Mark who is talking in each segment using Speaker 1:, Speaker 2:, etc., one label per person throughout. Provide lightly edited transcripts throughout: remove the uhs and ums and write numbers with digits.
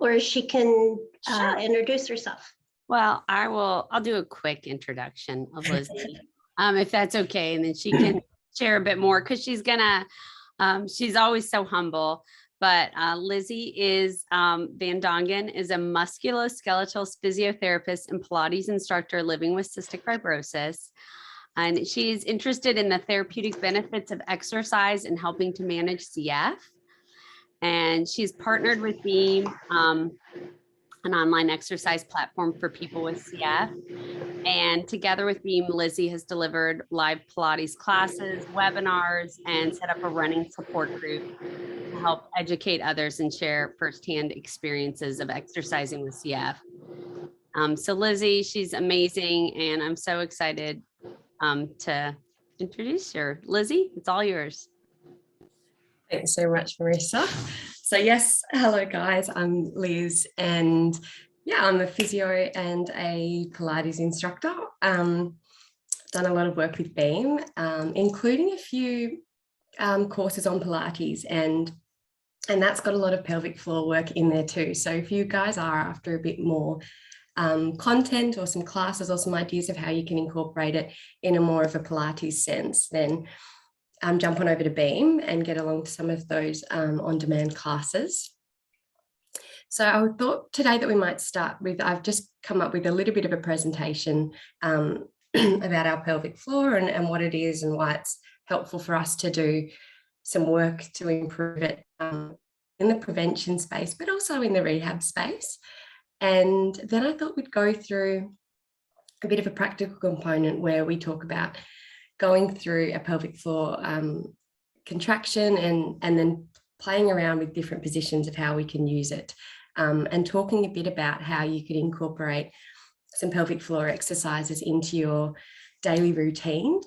Speaker 1: or she can
Speaker 2: Sure.
Speaker 1: introduce herself.
Speaker 2: Well, I'll do a quick introduction of Lizzie, if that's okay. And then she can share a bit more because she's always so humble. But Lizzie Van Dongen is a musculoskeletal physiotherapist and Pilates instructor living with cystic fibrosis. And she's interested in the therapeutic benefits of exercise and helping to manage CF. And she's partnered with Beam, an online exercise platform for people with CF. And together with Beam, Lizzie has delivered live Pilates classes, webinars, and set up a running support group to help educate others and share firsthand experiences of exercising with CF. So Lizzie, she's amazing, and I'm so excited to introduce her. Lizzie, it's all yours.
Speaker 3: Thanks so much, Marissa. So yes, hello guys, I'm Liz, and yeah, I'm a physio and a Pilates instructor. Done a lot of work with Beam, including a few courses on Pilates, and that's got a lot of pelvic floor work in there too. So if you guys are after a bit more content or some classes or some ideas of how you can incorporate it in a more of a Pilates sense, then jump on over to Beam and get along to some of those on-demand classes. So I thought today that we might start with, I've just come up with a little bit of a presentation about our pelvic floor and what it is and why it's helpful for us to do some work to improve it in the prevention space, but also in the rehab space. And then I thought we'd go through a bit of a practical component where we talk about going through a pelvic floor contraction and then playing around with different positions of how we can use it, and talking a bit about how you could incorporate some pelvic floor exercises into your daily routine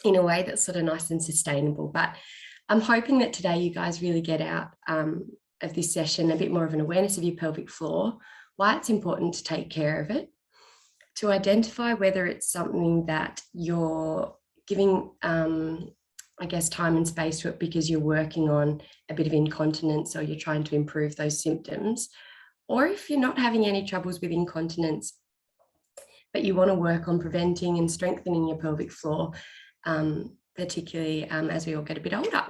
Speaker 3: in a way that's sort of nice and sustainable. But I'm hoping that today you guys really get out of this session a bit more of an awareness of your pelvic floor, why it's important to take care of it, to identify whether it's something that you're giving, I guess, time and space to it because you're working on a bit of incontinence or you're trying to improve those symptoms, or if you're not having any troubles with incontinence, but you want to work on preventing and strengthening your pelvic floor, particularly as we all get a bit older.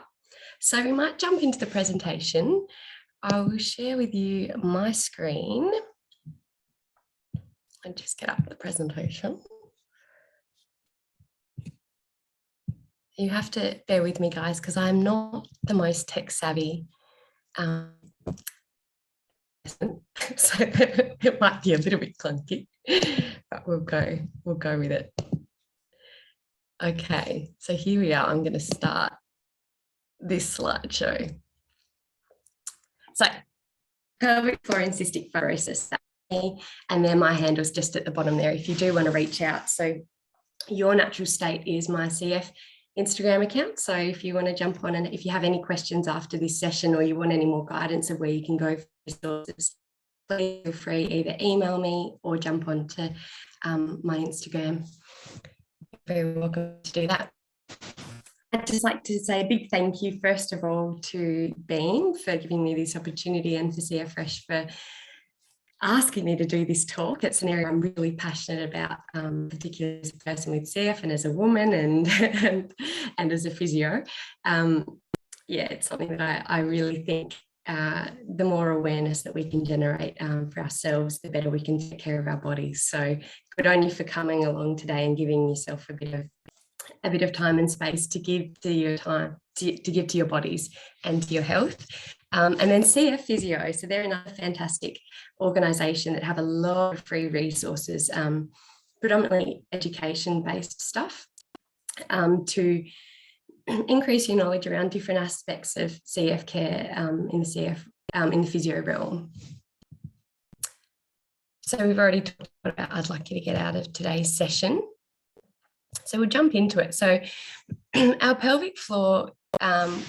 Speaker 3: So we might jump into the presentation. I will share with you my screen and just get up the presentation. You have to bear with me, guys, because I'm not the most tech savvy. So it might be a little bit clunky, but we'll go with it. Okay, so here we are. I'm going to start this slideshow. So pelvic floor and cystic fibrosis, and then my handle's just at the bottom there if you do want to reach out. So Your Natural State is my CF Instagram account. So if you want to jump on, and if you have any questions after this session or you want any more guidance of where you can go for resources, please feel free, either email me or jump on to my Instagram. You're very welcome to do that. I'd just like to say a big thank you, first of all, to Beam for giving me this opportunity, and to CF Fresh for asking me to do this talk. It's an area I'm really passionate about, particularly as a person with CF and as a woman and as a physio. Yeah, it's something that I really think the more awareness that we can generate for ourselves, the better we can take care of our bodies. So good on you for coming along today and giving yourself a bit of time and space to give to your time, to give to your bodies and to your health. And then CF Physio, so they're another fantastic organisation that have a lot of free resources, predominantly education-based stuff, to increase your knowledge around different aspects of CF care in the physio realm. So we've already talked about I'd like you to get out of today's session. So we'll jump into it. So our pelvic floor,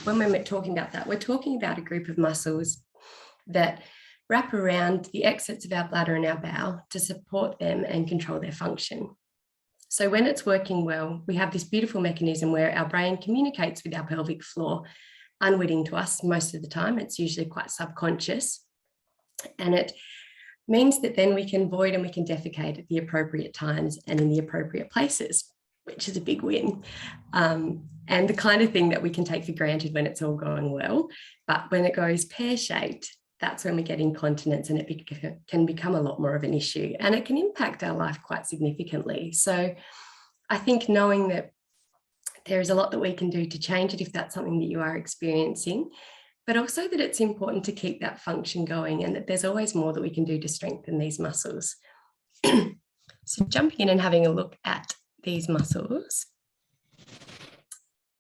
Speaker 3: when we're talking about that, we're talking about a group of muscles that wrap around the exits of our bladder and our bowel to support them and control their function. So when it's working well, we have this beautiful mechanism where our brain communicates with our pelvic floor, unwitting to us most of the time. It's usually quite subconscious. And it means that then we can void and we can defecate at the appropriate times and in the appropriate places, which is a big win. And the kind of thing that we can take for granted when it's all going well. But when it goes pear-shaped, that's when we get incontinence, and it can become a lot more of an issue, and it can impact our life quite significantly. So I think knowing that there is a lot that we can do to change it if that's something that you are experiencing, but also that it's important to keep that function going, and that there's always more that we can do to strengthen these muscles. So jumping in and having a look at these muscles.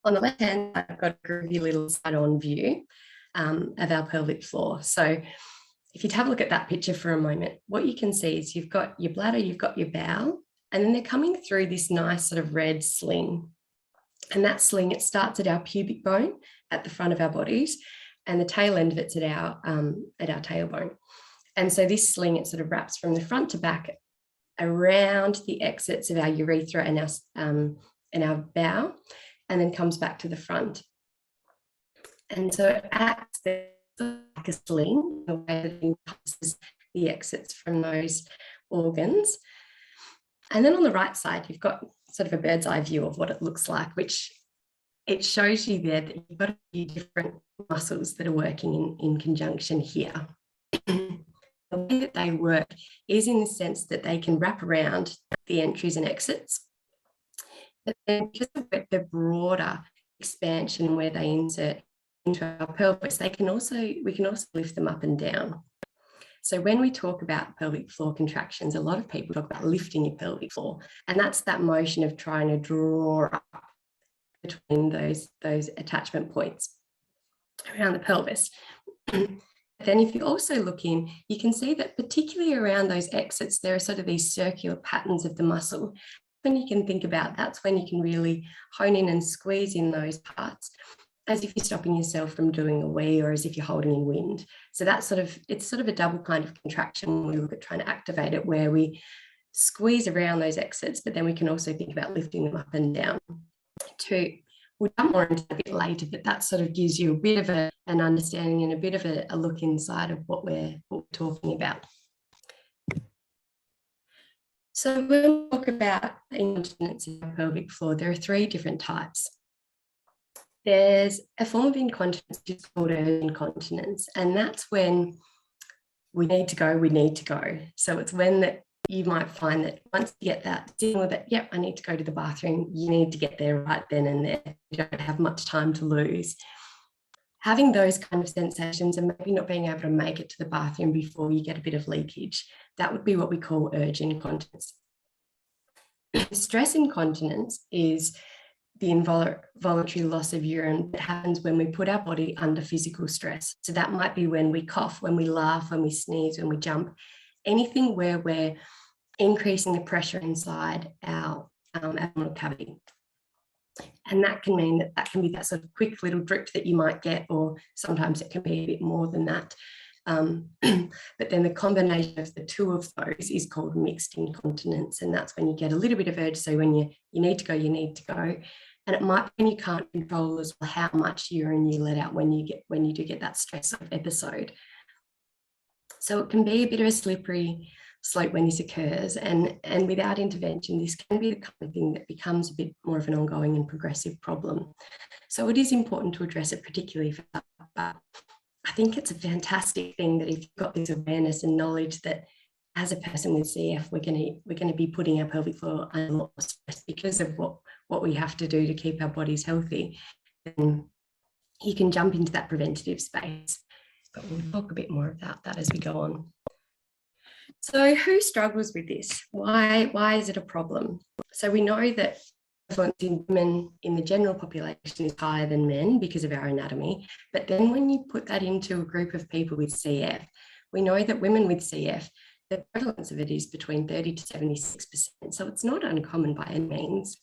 Speaker 3: On the left hand, I've got a groovy little side-on view of our pelvic floor. So if you have a look at that picture for a moment, what you can see is you've got your bladder, you've got your bowel, and then they're coming through this nice sort of red sling. And that sling, it starts at our pubic bone at the front of our bodies, and the tail end of it's at our tailbone. And so this sling, it sort of wraps from the front to back around the exits of our urethra and our bowel, and then comes back to the front. And so it acts like a sling, the way that it encompasses the exits from those organs. And then on the right side, you've got sort of a bird's eye view of what it looks like, which it shows you there that you've got a few different muscles that are working in conjunction here. The way that they work is in the sense that they can wrap around the entries and exits, but then because of the broader expansion where they insert into our pelvis, we can also lift them up and down. So when we talk about pelvic floor contractions, a lot of people talk about lifting your pelvic floor, and that's that motion of trying to draw up between those attachment points around the pelvis. Then if you also look in, you can see that particularly around those exits, there are sort of these circular patterns of the muscle. When you can think about, that's when you can really hone in and squeeze in those parts, as if you're stopping yourself from doing a wee, or as if you're holding in wind. So that's it's sort of a double kind of contraction when we look at trying to activate it, where we squeeze around those exits, but then we can also think about lifting them up and down too. We'll jump more into a bit later, but that sort of gives you a bit of an understanding and a bit of a look inside of what we're talking about. So when we talk about incontinence in the pelvic floor, there are 3 different types. There's a form of incontinence which is called urge incontinence, and that's when we need to go. So it's when that you might find that once you get that signal that, yep, I need to go to the bathroom, you need to get there right then and there. You don't have much time to lose. Having those kind of sensations and maybe not being able to make it to the bathroom before you get a bit of leakage, that would be what we call urge incontinence. Stress incontinence is the involuntary loss of urine that happens when we put our body under physical stress. So that might be when we cough, when we laugh, when we sneeze, when we jump, anything where we're increasing the pressure inside our abdominal cavity. And that can mean that can be that sort of quick little drip that you might get, or sometimes it can be a bit more than that. But then the combination of the 2 of those is called mixed incontinence, and that's when you get a little bit of urge. So when you need to go, you need to go. And it might be when you can't control as well how much urine you let out when you do get that stress episode. So it can be a bit of a slippery slope when this occurs, and without intervention, this can be the kind of thing that becomes a bit more of an ongoing and progressive problem. So it is important to address it, particularly for that. But I think it's a fantastic thing that if you've got this awareness and knowledge that as a person with CF, we're going to be putting our pelvic floor under more stress because of what we have to do to keep our bodies healthy, then you can jump into that preventative space. But we'll talk a bit more about that as we go on. So who struggles with this? Why is it a problem? So we know that prevalence in women in the general population is higher than men because of our anatomy. But then when you put that into a group of people with CF, we know that women with CF, the prevalence of it is between 30 to 76%. So it's not uncommon by any means.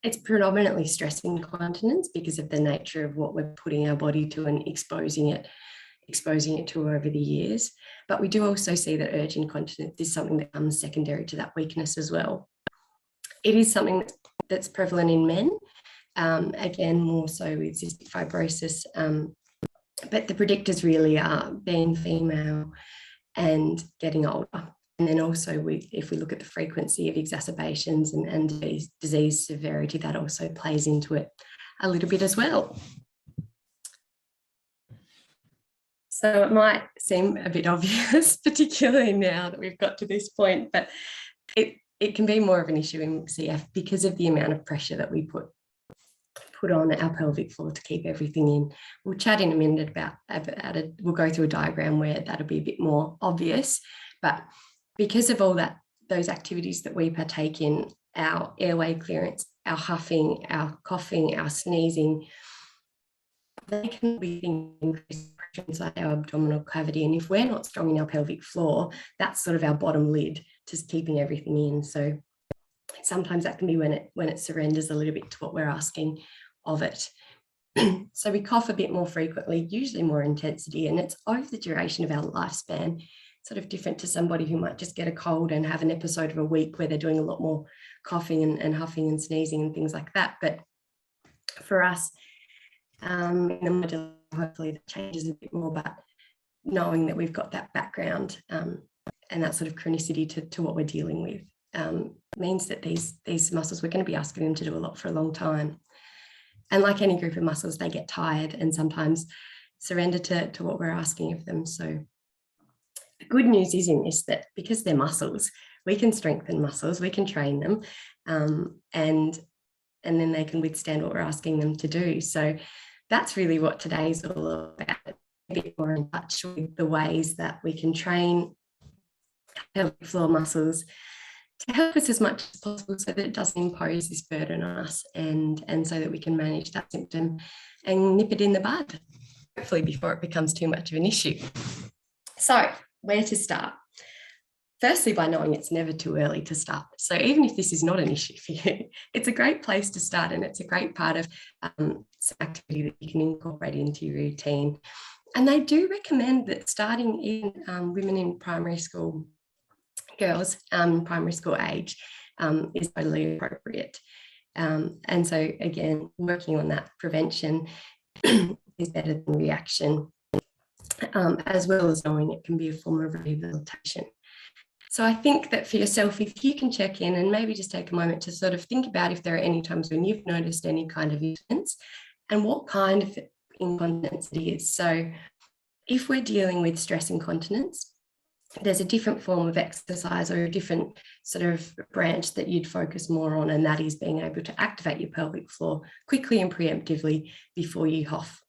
Speaker 3: It's predominantly stress incontinence because of the nature of what we're putting our body to and exposing it to over the years. But we do also see that urge incontinence is something that comes secondary to that weakness as well. It is something that's prevalent in men, again, more so with cystic fibrosis But the predictors really are being female and getting older. And then also if we look at the frequency of exacerbations and disease severity, that also plays into it a little bit as well. So it might seem a bit obvious, particularly now that we've got to this point, but it can be more of an issue in CF because of the amount of pressure that we put on our pelvic floor to keep everything in. We'll chat in a minute about it. We'll go through a diagram where that'll be a bit more obvious, but because of all those activities that we partake in, our airway clearance, our huffing, our coughing, our sneezing, they can be increased pressure inside our abdominal cavity. And if we're not strong in our pelvic floor, that's sort of our bottom lid to keeping everything in. So sometimes that can be when it surrenders a little bit to what we're asking of it. So we cough a bit more frequently, usually more intensity, and it's over the duration of our lifespan. Sort of different to somebody who might just get a cold and have an episode of a week where they're doing a lot more coughing and huffing and sneezing and things like that. But for us, in the middle, hopefully that changes a bit more, but knowing that we've got that background and that sort of chronicity to what we're dealing with means that these muscles, we're going to be asking them to do a lot for a long time. And like any group of muscles, they get tired and sometimes surrender to what we're asking of them. So the good news is in this, that because they're muscles, we can strengthen muscles, we can train them, and then they can withstand what we're asking them to do. So that's really what today's all about, a bit more in touch with the ways that we can train pelvic floor muscles to help us as much as possible so that it doesn't impose this burden on us, and so that we can manage that symptom and nip it in the bud, hopefully before it becomes too much of an issue. So where to start? Firstly, by knowing it's never too early to start. So even if this is not an issue for you, it's a great place to start, and it's a great part of some activity that you can incorporate into your routine. And they do recommend that starting in women in primary school, girls, primary school age, is totally appropriate. And so again, working on that prevention is better than reaction, as well as knowing it can be a form of rehabilitation. So I think that for yourself, if you can check in and maybe just take a moment to sort of think about if there are any times when you've noticed any kind of incontinence and what kind of incontinence it is. So if we're dealing with stress incontinence, there's a different form of exercise or a different sort of branch that you'd focus more on, and that is being able to activate your pelvic floor quickly and preemptively before you huff.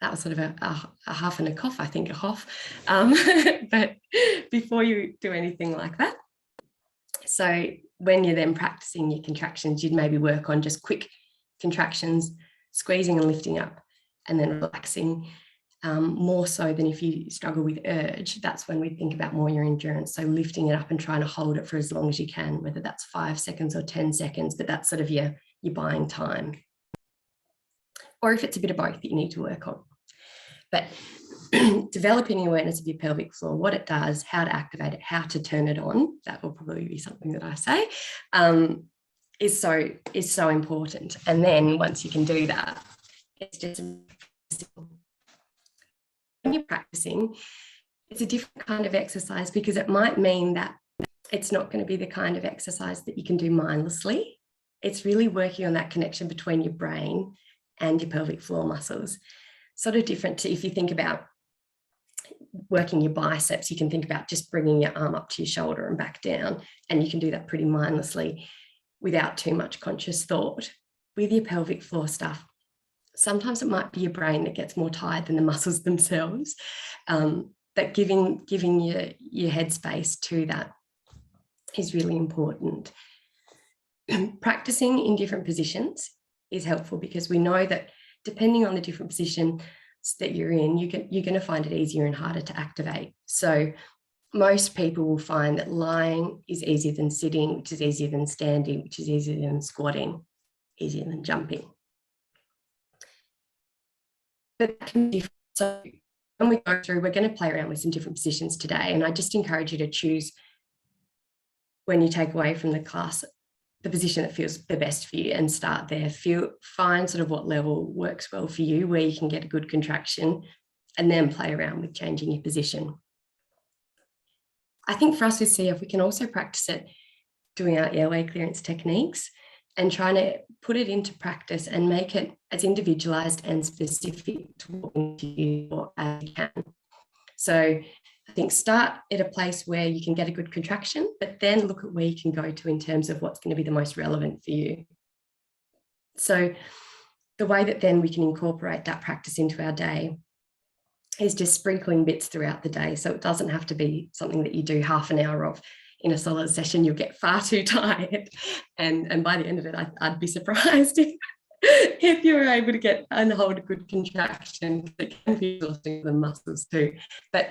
Speaker 3: That was sort of a huff and a cough, I think, a huff, but before you do anything like that. So when you're then practicing your contractions, you'd maybe work on just quick contractions, squeezing and lifting up, and then relaxing. More so than if you struggle with urge, that's when we think about more your endurance. So lifting it up and trying to hold it for as long as you can, whether that's 5 seconds or 10 seconds, but that's sort of your buying time. Or if it's a bit of both that you need to work on. But developing awareness of your pelvic floor, what it does, how to activate it, how to turn it on, that will probably be something that I say, is so important. And then once you can do that, it's just when you're practicing, it's a different kind of exercise, because it might mean that it's not going to be the kind of exercise that you can do mindlessly. It's really working on that connection between your brain and your pelvic floor muscles. Sort of different to if you think about working your biceps, you can think about just bringing your arm up to your shoulder and back down, and you can do that pretty mindlessly without too much conscious thought. With your pelvic floor stuff, sometimes it might be your brain that gets more tired than the muscles themselves, but giving your headspace to that is really important. Practicing in different positions is helpful, because we know that depending on the different positions that you're in, you're going to find it easier and harder to activate. So most people will find that lying is easier than sitting, which is easier than standing, which is easier than squatting, easier than jumping. But that can be different. So when we go through, we're going to play around with some different positions today, and I just encourage you to choose, when you take away from the class, the position that feels the best for you and start there. Find sort of what level works well for you, where you can get a good contraction, and then play around with changing your position. I think for us with CF, we can also practice it doing our airway clearance techniques and trying to put it into practice and make it as individualized and specific to what we do as you can. So I think start at a place where you can get a good contraction, but then look at where you can go to in terms of what's going to be the most relevant for you. So the way that then we can incorporate that practice into our day is just sprinkling bits throughout the day. So it doesn't have to be something that you do half an hour of in a solid session. You'll get far too tired. And by the end of it, I'd be surprised if you were able to get and hold a good contraction. It can be exhausting the muscles too. But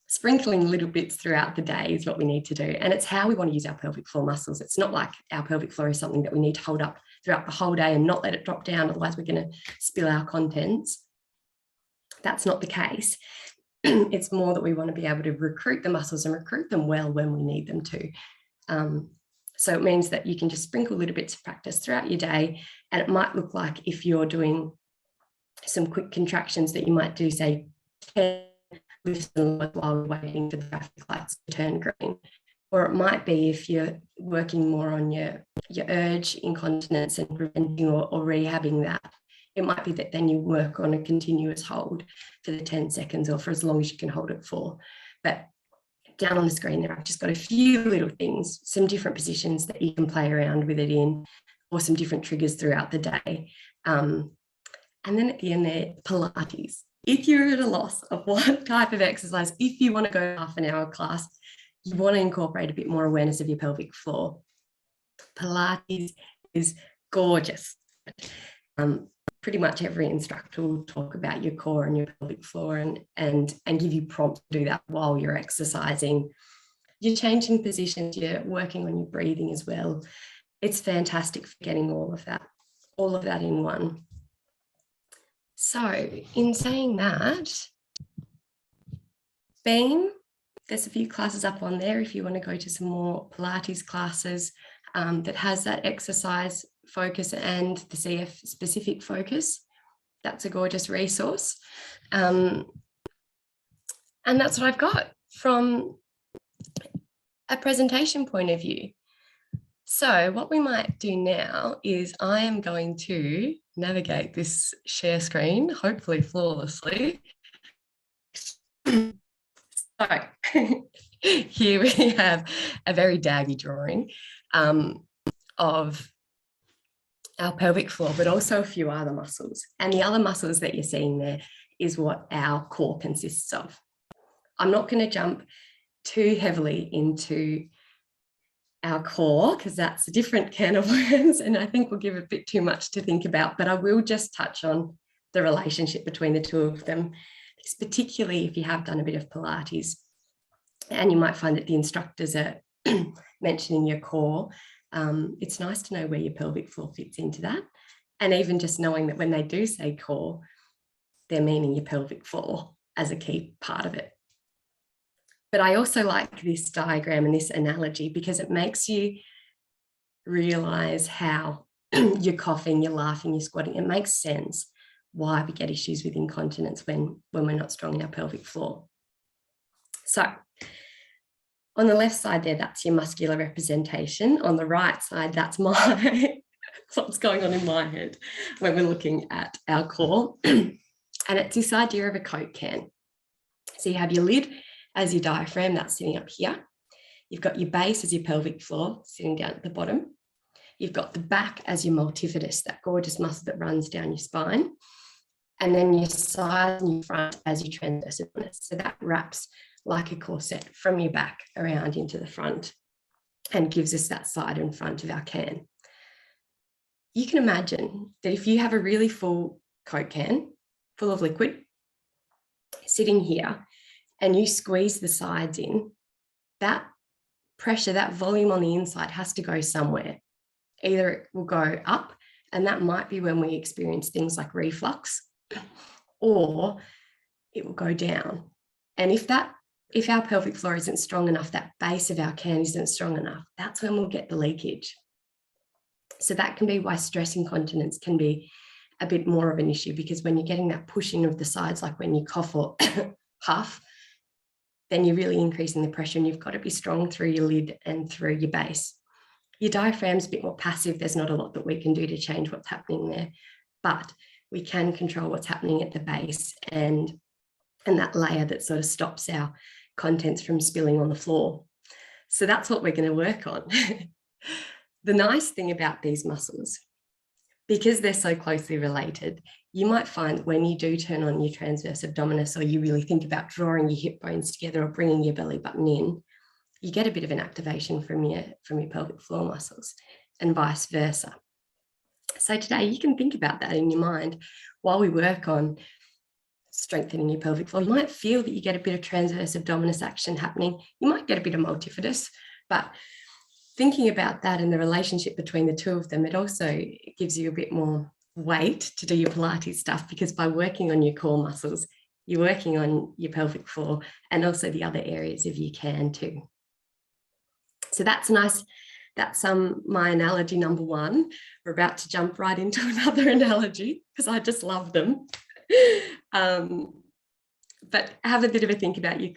Speaker 3: sprinkling little bits throughout the day is what we need to do. And it's how we want to use our pelvic floor muscles. It's not like our pelvic floor is something that we need to hold up throughout the whole day and not let it drop down. Otherwise, we're going to spill our contents. That's not the case. It's more that we want to be able to recruit the muscles and recruit them well when we need them to. So it means that you can just sprinkle little bits of practice throughout your day. And it might look like, if you're doing some quick contractions, that you might do, say, 10 lifts while waiting for the traffic lights to turn green. Or it might be, if you're working more on your urge incontinence and preventing or rehabbing that, it might be that then you work on a continuous hold for the 10 seconds or for as long as you can hold it for. But down on the screen there, I've just got a few little things, some different positions that you can play around with it in, or some different triggers throughout the day. And then at the end there, Pilates. If you're at a loss of what type of exercise, if you want to go half an hour class, you want to incorporate a bit more awareness of your pelvic floor, Pilates is gorgeous. Pretty much every instructor will talk about your core and your pelvic floor and give you prompts to do that while you're exercising. You're changing positions, you're working on your breathing as well. It's fantastic for getting all of that in one. So in saying that, Beam, there's a few classes up on there if you want to go to some more Pilates classes that has that exercise focus and the CF specific focus. That's a gorgeous resource. And that's what I've got from a presentation point of view. So what we might do now is I am going to navigate this share screen, hopefully flawlessly. So here we have a very daggy drawing of our pelvic floor, but also a few other muscles. And the other muscles that you're seeing there is what our core consists of. I'm not going to jump too heavily into our core because that's a different can of worms, and I think we'll give a bit too much to think about, but I will just touch on the relationship between the two of them, because particularly if you have done a bit of Pilates, and you might find that the instructors are mentioning your core, it's nice to know where your pelvic floor fits into that. And even just knowing that when they do say core, they're meaning your pelvic floor as a key part of it. But I also like this diagram and this analogy because it makes you realize how you're coughing, you're laughing, you're squatting. It makes sense why we get issues with incontinence when we're not strong in our pelvic floor. So on the left side there, that's your muscular representation. On the right side, that's what's going on in my head when we're looking at our core. And it's this idea of a Coke can. So you have your lid as your diaphragm, that's sitting up here. You've got your base as your pelvic floor, sitting down at the bottom. You've got the back as your multifidus, that gorgeous muscle that runs down your spine. And then your sides and your front as your transverse abdominis. So that wraps like a corset from your back around into the front and gives us that side and front of our can. You can imagine that if you have a really full Coke can full of liquid sitting here and you squeeze the sides in, that pressure, that volume on the inside has to go somewhere. Either it will go up, and that might be when we experience things like reflux, or it will go down. And if our pelvic floor isn't strong enough, that base of our can isn't strong enough, that's when we'll get the leakage. So that can be why stress incontinence can be a bit more of an issue, because when you're getting that pushing of the sides, like when you cough or huff, then you're really increasing the pressure, and you've got to be strong through your lid and through your base. Your diaphragm's a bit more passive. There's not a lot that we can do to change what's happening there, but we can control what's happening at the base and that layer that sort of stops our contents from spilling on the floor. So that's what we're going to work on. The nice thing about these muscles, because they're so closely related, you might find that when you do turn on your transverse abdominis, or you really think about drawing your hip bones together or bringing your belly button in, you get a bit of an activation from your pelvic floor muscles, and vice versa. So today you can think about that in your mind while we work on strengthening your pelvic floor. You might feel that you get a bit of transverse abdominis action happening. You might get a bit of multifidus, but thinking about that and the relationship between the two of them, it also gives you a bit more weight to do your Pilates stuff, because by working on your core muscles, you're working on your pelvic floor and also the other areas if you can too. So that's nice. That's my analogy number one. We're about to jump right into another analogy because I just love them. But have a bit of a think about your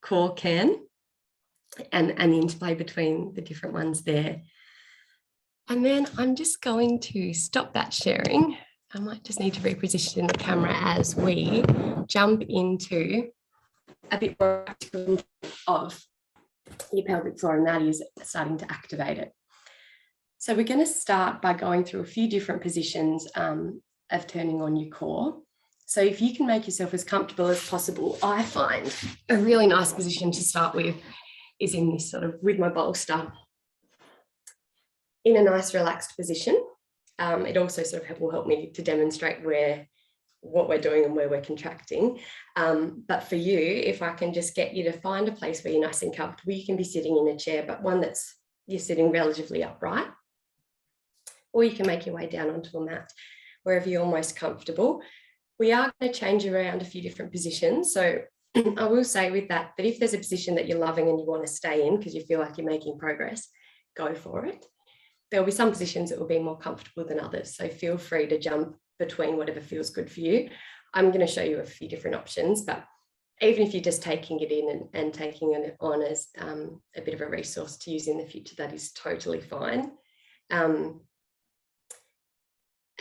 Speaker 3: core can and the interplay between the different ones there. And then I'm just going to stop that sharing. I might just need to reposition the camera as we jump into a bit more of your pelvic floor, and that is starting to activate it. So we're going to start by going through a few different positions of turning on your core. So if you can make yourself as comfortable as possible, I find a really nice position to start with is in this sort of with my bolster in a nice relaxed position. It also sort of will help me to demonstrate what we're doing and where we're contracting. But for you, if I can just get you to find a place where you're nice and comfortable, you can be sitting in a chair, but one that's you're sitting relatively upright, or you can make your way down onto a mat, wherever you're most comfortable. We are going to change around a few different positions. So I will say with that if there's a position that you're loving and you want to stay in because you feel like you're making progress, go for it. There'll be some positions that will be more comfortable than others. So feel free to jump between whatever feels good for you. I'm going to show you a few different options, but even if you're just taking it in and taking it on as a bit of a resource to use in the future, that is totally fine.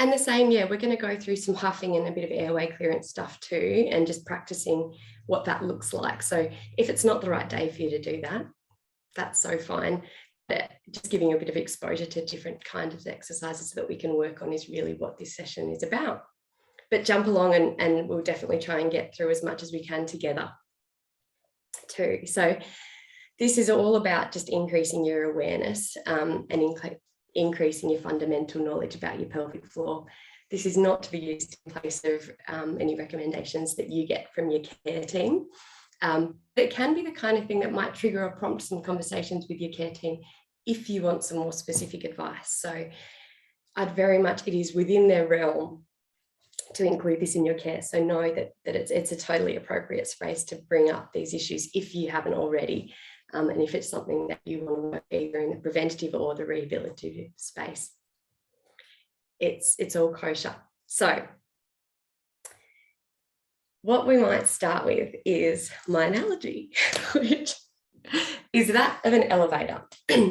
Speaker 3: And the same, we're going to go through some huffing and a bit of airway clearance stuff too, and just practicing what that looks like. So if it's not the right day for you to do that, that's so fine. But just giving you a bit of exposure to different kinds of exercises that we can work on is really what this session is about. But jump along and we'll definitely try and get through as much as we can together too. So this is all about just increasing your awareness and increasing your fundamental knowledge about your pelvic floor. This is not to be used in place of any recommendations that you get from your care team. It can be the kind of thing that might trigger or prompt some conversations with your care team if you want some more specific advice. So it is within their realm to include this in your care. So know that it's a totally appropriate space to bring up these issues if you haven't already. And if it's something that you want to work either in the preventative or the rehabilitative space, it's all kosher. So what we might start with is my analogy, which is that of an elevator.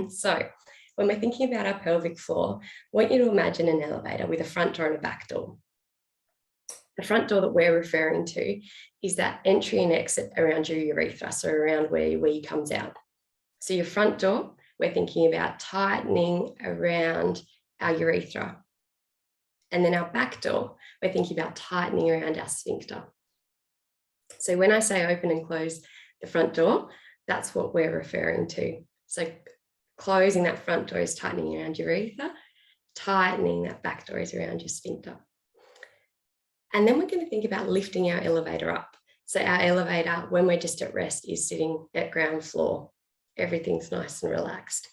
Speaker 3: So when we're thinking about our pelvic floor, I want you to imagine an elevator with a front door and a back door. The front door that we're referring to is that entry and exit around your urethra, so around where your wee comes out. So your front door, we're thinking about tightening around our urethra. And then our back door, we're thinking about tightening around our sphincter. So when I say open and close the front door, that's what we're referring to. So closing that front door is tightening around your urethra, tightening that back door is around your sphincter. And then we're going to think about lifting our elevator up. So our elevator, when we're just at rest, is sitting at ground floor. Everything's nice and relaxed.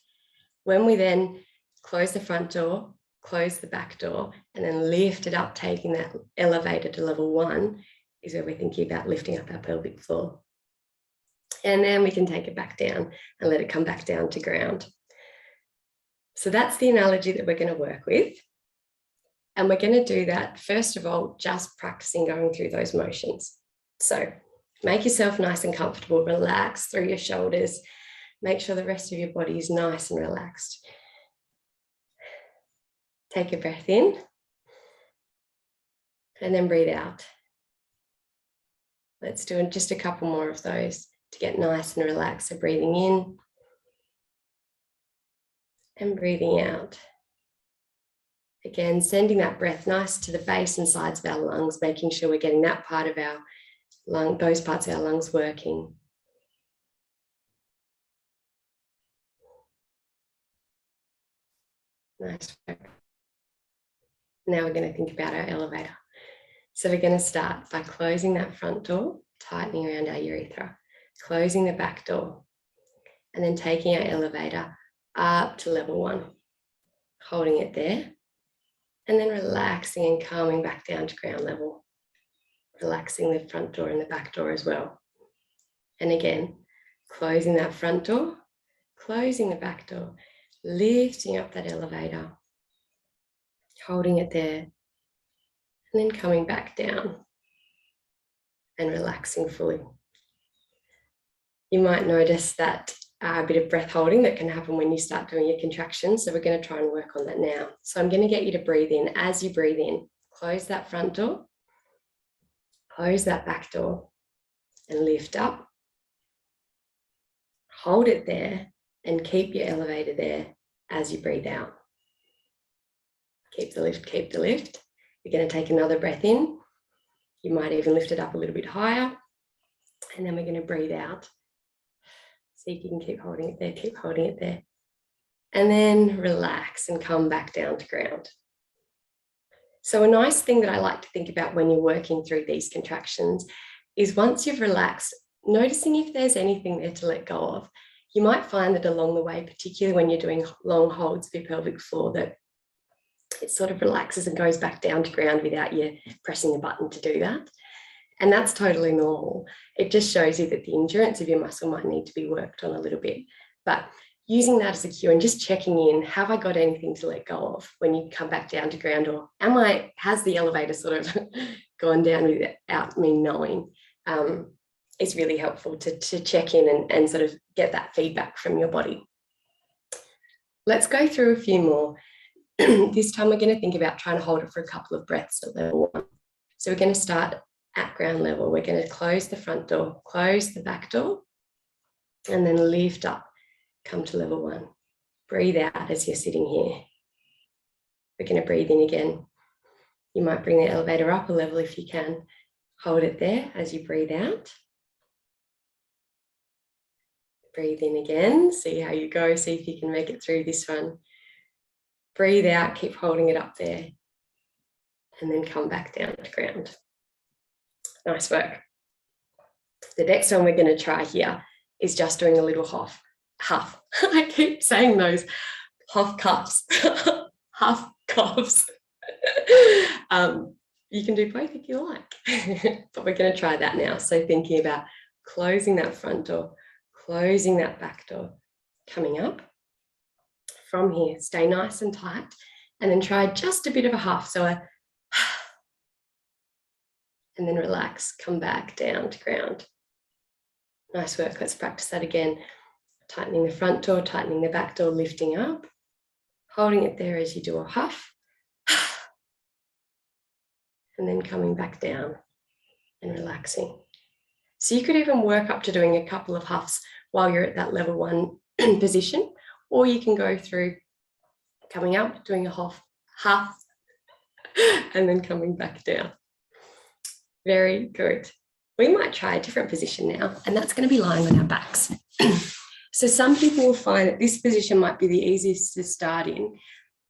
Speaker 3: When we then close the front door, close the back door, and then lift it up, taking that elevator to level 1, is where we're thinking about lifting up our pelvic floor. And then we can take it back down and let it come back down to ground. So that's the analogy that we're going to work with. And we're going to do that, first of all, just practicing going through those motions. So make yourself nice and comfortable, relax through your shoulders. Make sure the rest of your body is nice and relaxed. Take a breath in and then breathe out. Let's do just a couple more of those to get nice and relaxed. So breathing in and breathing out. Again, sending that breath nice to the base and sides of our lungs, making sure we're getting that part of our lung, those parts of our lungs working. Nice. Now we're going to think about our elevator. So we're going to start by closing that front door, tightening around our urethra, closing the back door, and then taking our elevator up to level 1, holding it there, and then relaxing and calming back down to ground level, relaxing the front door and the back door as well. And again, closing that front door, closing the back door, lifting up that elevator, holding it there, and then coming back down and relaxing fully. You might notice that a bit of breath holding that can happen when you start doing your contractions. So we're going to try and work on that now. So I'm going to get you to breathe in. As you breathe in, close that front door, close that back door, and lift up. Hold it there and keep your elevator there as you breathe out. Keep the lift, keep the lift. You're going to take another breath in. You might even lift it up a little bit higher. And then we're going to breathe out. See if you can keep holding it there, keep holding it there. And then relax and come back down to ground. So a nice thing that I like to think about when you're working through these contractions is once you've relaxed, noticing if there's anything there to let go of. You might find that along the way, particularly when you're doing long holds for your pelvic floor, that it sort of relaxes and goes back down to ground without you pressing the button to do that. And that's totally normal. It just shows you that the endurance of your muscle might need to be worked on a little bit. But using that as a cue and just checking in, have I got anything to let go of when you come back down to ground, or has the elevator sort of gone down without me knowing? It's really helpful to check in and sort of get that feedback from your body. Let's go through a few more. This time we're going to think about trying to hold it for a couple of breaths at level 1. So we're going to start at ground level. We're going to close the front door, close the back door, and then lift up, come to level 1. Breathe out as you're sitting here. We're going to breathe in again. You might bring the elevator up a level if you can. Hold it there as you breathe out. Breathe in again, see how you go, see if you can make it through this one. Breathe out, keep holding it up there, and then come back down to ground. Nice work. The next one we're going to try here is just doing a little huff. I keep saying those huff cuffs, huff coughs. You can do both if you like, but we're going to try that now. So thinking about closing that front door, closing that back door, coming up. From here, stay nice and tight, and then try just a bit of a huff. So and then relax, come back down to ground. Nice work. Let's practice that again. Tightening the front door, tightening the back door, lifting up, holding it there as you do a huff, and then coming back down and relaxing. So you could even work up to doing a couple of huffs while you're at that level 1 position, or you can go through coming up, doing a huff, and then coming back down. Very good. We might try a different position now, and that's going to be lying on our backs. So some people will find that this position might be the easiest to start in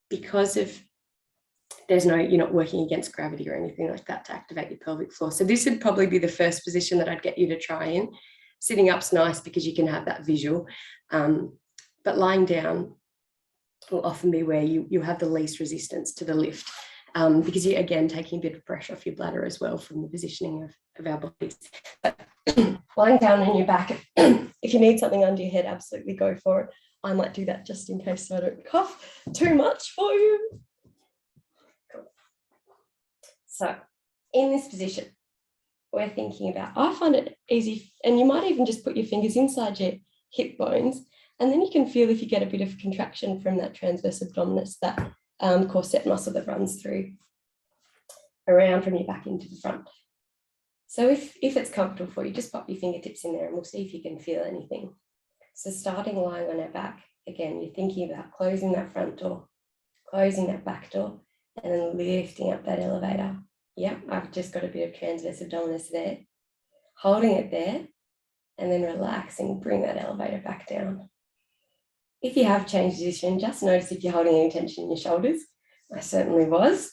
Speaker 3: because you're not working against gravity or anything like that to activate your pelvic floor. So this would probably be the first position that I'd get you to try in. Sitting up's nice because you can have that visual, but lying down will often be where you have the least resistance to the lift, because you're, again, taking a bit of pressure off your bladder as well from the positioning of our bodies. But lying down on your back. If you need something under your head, absolutely go for it. I might do that just in case so I don't cough too much for you. Cool. So in this position, we're thinking about, I find it easy, and you might even just put your fingers inside your hip bones, and then you can feel if you get a bit of contraction from that transverse abdominis, that corset muscle that runs through around from your back into the front. So if it's comfortable for you, just pop your fingertips in there and we'll see if you can feel anything. So starting lying on our back, again, you're thinking about closing that front door, closing that back door, and then lifting up that elevator. Yep, I've just got a bit of transverse abdominis there. Holding it there, and then relaxing, bring that elevator back down. If you have changed position, just notice if you're holding any tension in your shoulders. I certainly was.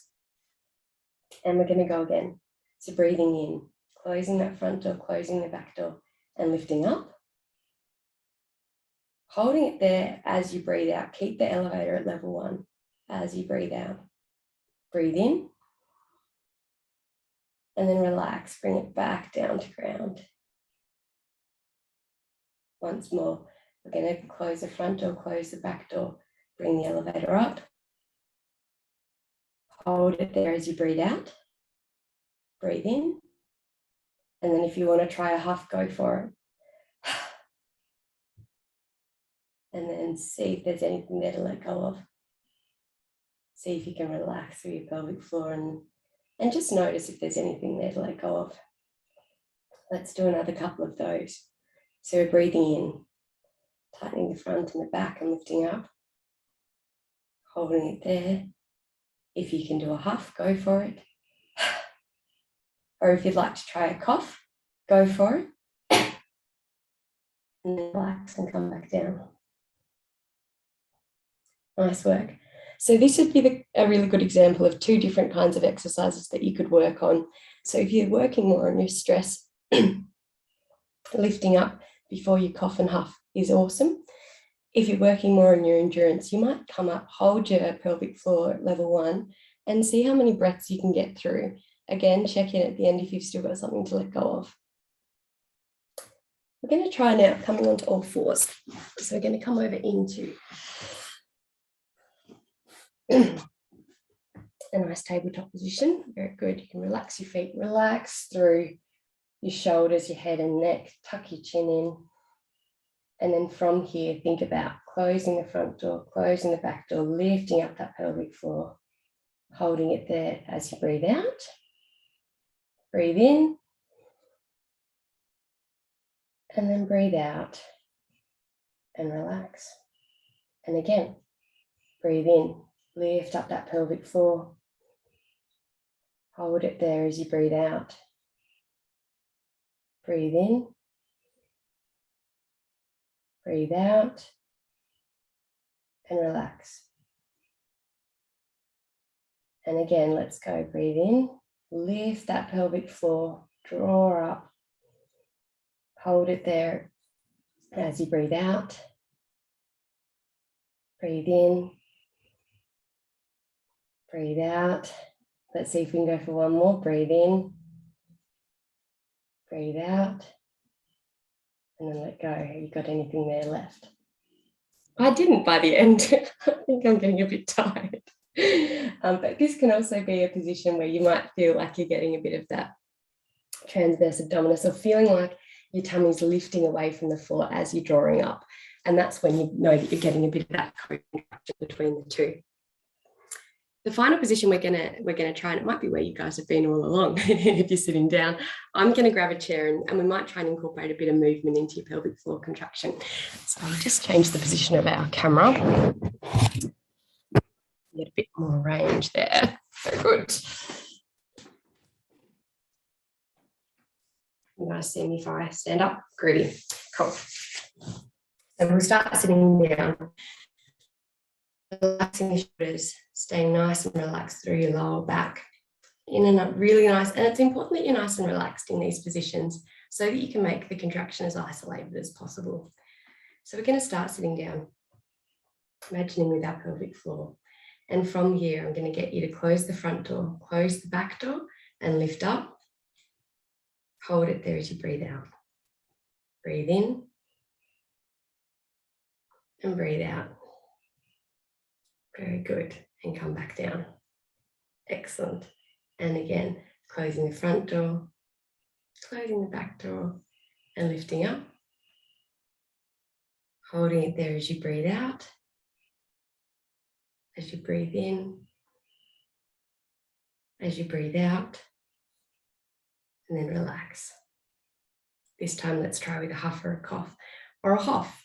Speaker 3: And we're going to go again. So breathing in, closing that front door, closing the back door, and lifting up. Holding it there as you breathe out. Keep the elevator at level 1 as you breathe out. Breathe in. And then relax, bring it back down to ground. Once more, we're going to close the front door, close the back door, bring the elevator up. Hold it there as you breathe out. Breathe in. And then if you want to try a huff, go for it. And then see if there's anything there to let go of. See if you can relax through your pelvic floor and just notice if there's anything there to let go of. Let's do another couple of those. So we're breathing in, tightening the front and the back and lifting up. Holding it there. If you can do a huff, go for it. Or if you'd like to try a cough, go for it. And then relax and come back down. Nice work. So this would be a really good example of 2 different kinds of exercises that you could work on. So if you're working more on your stress, lifting up before you cough and huff is awesome. If you're working more on your endurance, you might come up, hold your pelvic floor at level 1 and see how many breaths you can get through. Again, check in at the end if you've still got something to let go of. We're going to try now coming onto all fours. So we're going to come over into a nice tabletop position. Very good. You can relax your feet, relax through your shoulders, your head and neck, tuck your chin in. And then from here, think about closing the front door, closing the back door, lifting up that pelvic floor, holding it there as you breathe out. Breathe in. And then breathe out and relax. And again, breathe in, lift up that pelvic floor. Hold it there as you breathe out. Breathe in. Breathe out and relax. And again, let's go. Breathe in, lift that pelvic floor, draw up. Hold it there as you breathe out. Breathe in. Breathe out. Let's see if we can go for one more. Breathe in. Breathe out. And then let go. Have you got anything there left? I didn't by the end. I think I'm getting a bit tired. But this can also be a position where you might feel like you're getting a bit of that transverse abdominis or feeling like your tummy's lifting away from the floor as you're drawing up. And that's when you know that you're getting a bit of that contraction between the two. The final position we're gonna try, and it might be where you guys have been all along if you're sitting down. I'm gonna grab a chair and we might try and incorporate a bit of movement into your pelvic floor contraction. So I'll just change the position of our camera. Get a bit more range there. Very good. You guys see me if I stand up? Groovy. Cool. So we'll start sitting down. Relaxing your shoulders, staying nice and relaxed through your lower back. In and up, really nice. And it's important that you're nice and relaxed in these positions so that you can make the contraction as isolated as possible. So we're going to start sitting down, imagining with our pelvic floor. And from here, I'm going to get you to close the front door, close the back door, and lift up. Hold it there as you breathe out. Breathe in and breathe out. Very good. And come back down. Excellent. And again, closing the front door, closing the back door, and lifting up. Holding it there as you breathe out. As you breathe in. As you breathe out. And then relax. This time, let's try with a huff or a cough or a huff.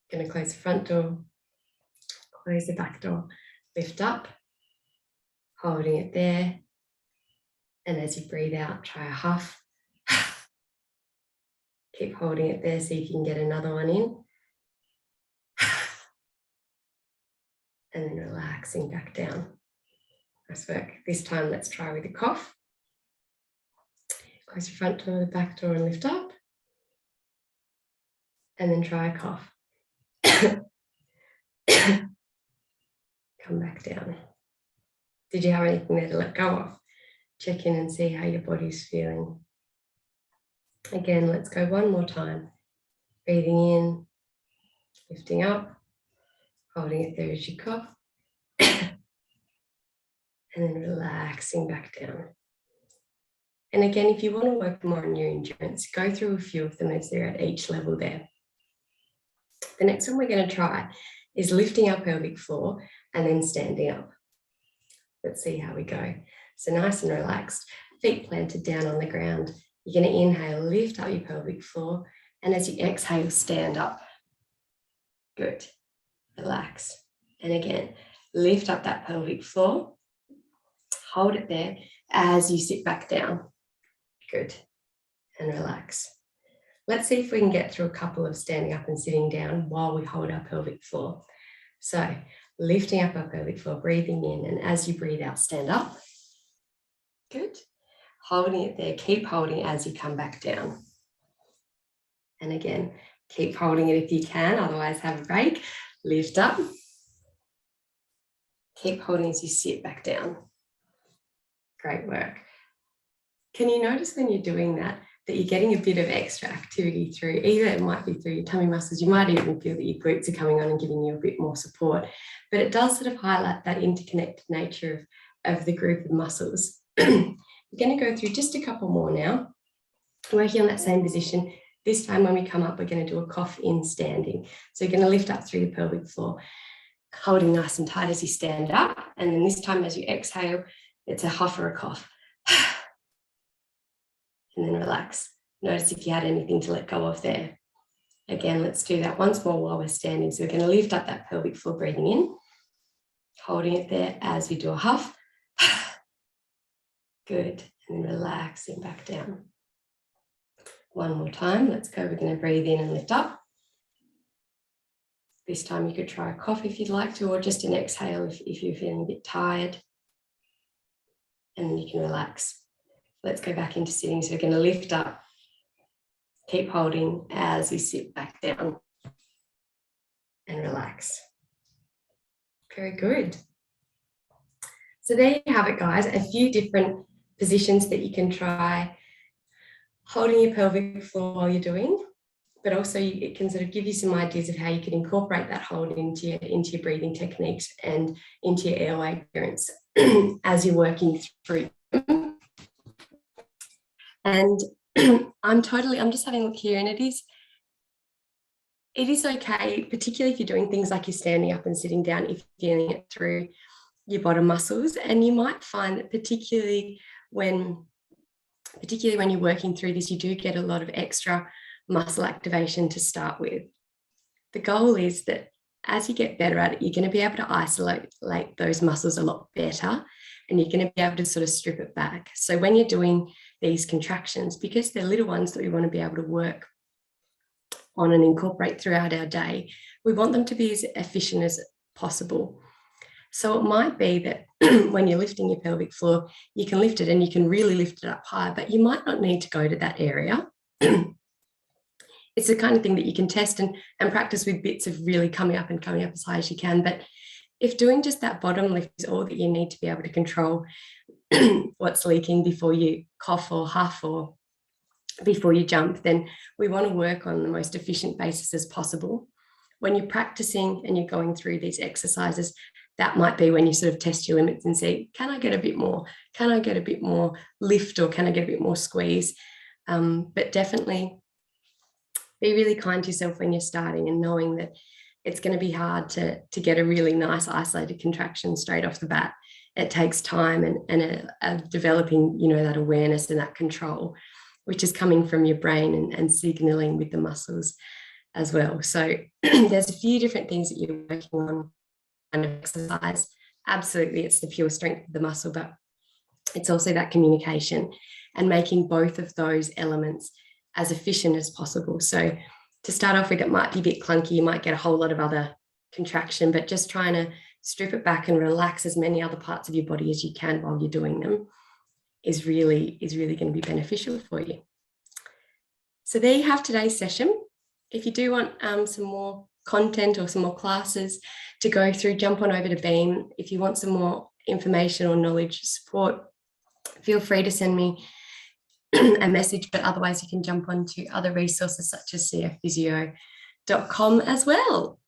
Speaker 3: Going to close the front door, close the back door, lift up, holding it there. And as you breathe out, try a huff. Keep holding it there, see if you can get another one in. And then relaxing back down. Nice work. This time, let's try with a cough. Close your front door, the back door, and lift up. And then try a cough. Come back down. Did you have anything there to let go of? Check in and see how your body's feeling. Again, let's go one more time. Breathing in, lifting up, holding it there as you cough. And then relaxing back down. And again, if you want to work more on your endurance, go through a few of them as they're at each level there. The next one we're going to try is lifting our pelvic floor and then standing up. Let's see how we go. So nice and relaxed, feet planted down on the ground. You're going to inhale, lift up your pelvic floor, and as you exhale, stand up. Good. Relax. And again, lift up that pelvic floor. Hold it there as you sit back down. Good. And relax. Let's see if we can get through a couple of standing up and sitting down while we hold our pelvic floor. So lifting up our pelvic floor, breathing in, and as you breathe out, stand up. Good. Holding it there, keep holding as you come back down. And again, keep holding it if you can, otherwise have a break. Lift up. Keep holding as you sit back down. Great work. Can you notice when you're doing that you're getting a bit of extra activity through, either it might be through your tummy muscles, you might even feel that your glutes are coming on and giving you a bit more support, but it does sort of highlight that interconnected nature of the group of muscles. We're going to go through just a couple more now, working on that same position. This time when we come up, we're going to do a cough in standing. So you're going to lift up through the pelvic floor, holding nice and tight as you stand up, and then this time as you exhale, it's a huff or a cough. And then relax. Notice if you had anything to let go of there. Again, let's do that once more while we're standing. So we're going to lift up that pelvic floor, breathing in, holding it there as we do a huff. Good. And then relaxing back down. One more time. Let's go. We're going to breathe in and lift up. This time you could try a cough if you'd like to, or just an exhale if you're feeling a bit tired. And then you can relax. Let's go back into sitting. So we're going to lift up, keep holding as we sit back down and relax. Very good. So there you have it, guys. A few different positions that you can try holding your pelvic floor while you're doing, but also it can sort of give you some ideas of how you can incorporate that hold into your breathing techniques and into your airway clearance as you're working through. And I'm just having a look here, and it is okay, particularly if you're doing things like you're standing up and sitting down, if you're feeling it through your bottom muscles. And you might find that particularly when you're working through this, you do get a lot of extra muscle activation to start with. The goal is that as you get better at it, you're going to be able to isolate those muscles a lot better, and you're going to be able to sort of strip it back. So when you're doing these contractions, because they're little ones that we want to be able to work on and incorporate throughout our day, we want them to be as efficient as possible. So it might be that when you're lifting your pelvic floor, you can lift it and you can really lift it up high, but you might not need to go to that area. It's the kind of thing that you can test and practice with bits of really coming up as high as you can. But if doing just that bottom lift is all that you need to be able to control what's leaking before you cough or huff or before you jump, then we want to work on the most efficient basis as possible. When you're practicing and you're going through these exercises, that might be when you sort of test your limits and see, can I get a bit more? Can I get a bit more lift, or can I get a bit more squeeze? But definitely be really kind to yourself when you're starting, and knowing that it's going to be hard to get a really nice isolated contraction straight off the bat. It takes time and developing, that awareness and that control, which is coming from your brain and signaling with the muscles as well. So there's a few different things that you're working on and exercise. Absolutely, it's the pure strength of the muscle, but it's also that communication and making both of those elements as efficient as possible. So to start off with, it might be a bit clunky. You might get a whole lot of other contraction, but just trying to strip it back and relax as many other parts of your body as you can while you're doing them is really going to be beneficial for you. So there you have today's session. If you do want some more content or some more classes to go through, jump on over to Beam. If you want some more information or knowledge support, feel free to send me a message, but otherwise you can jump onto other resources such as cfphysio.com as well.